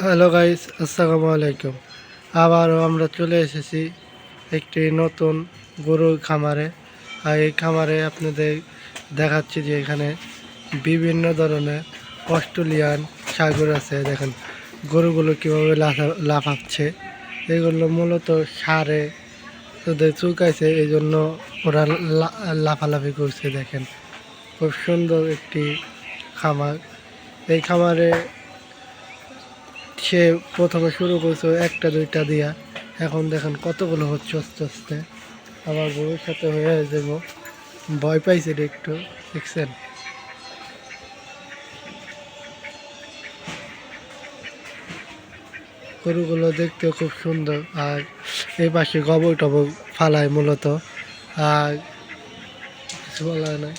Hello guys, আসসালামু আলাইকুম। আবারও আমরা চলে এসেছি একটি নতুন গরুর খামারে। আর এই খামারে আপনাদের দেখাচ্ছি যে এখানে বিভিন্ন ধরনের অস্ট্রেলিয়ান ছাগল আছে। দেখেন গরুগুলো কীভাবে লাফাচ্ছে। এগুলো মূলত সারে ওদের চুকাইছে, এই জন্য ওরা লাফালাফি করছে। দেখেন খুব সুন্দর একটি খামার। এই খামারে সে প্রথমে শুরু করছে একটা দুইটা দিয়া, এখন দেখেন কতগুলো হচ্ছে আস্তে আস্তে। আমার বউয়ের সাথে হয়ে যাব, ভয় পাইছে একটু, দেখছেন। গরুগুলো দেখতে খুব সুন্দর। আর এই পাশে গোবর টবর ফালায় মূলত, আর কিছু বলা নাই।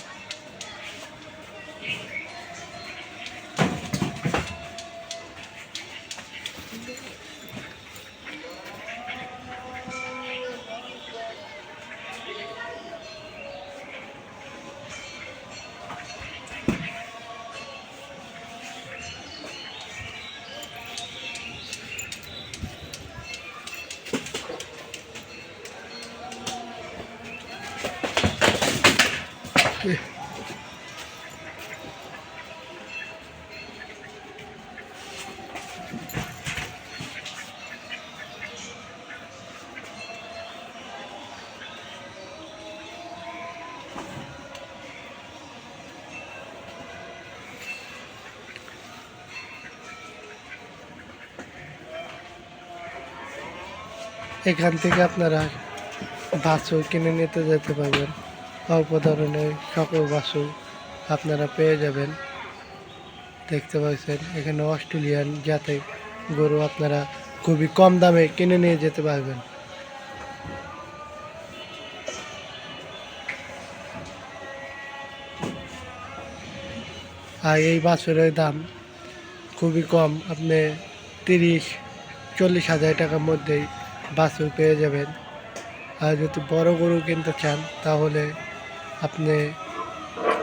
এখান থেকে আপনারা বাছুর কিনে নিতে যেতে পারবেন। অল্প ধরনের সকল বাছুর আপনারা পেয়ে যাবেন। দেখতে পাচ্ছেন এখানে অস্ট্রেলিয়ান জাতের গরু আপনারা খুবই কম দামে কিনে নিয়ে যেতে পারবেন। আর এই বাছুরের দাম খুবই কম, আপনি 30-40 হাজার টাকার মধ্যেই বাছুর পেয়ে যাবেন। আর যদি বড় গরু কিনতে চান তাহলে আপনি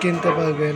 কিনতে পারবেন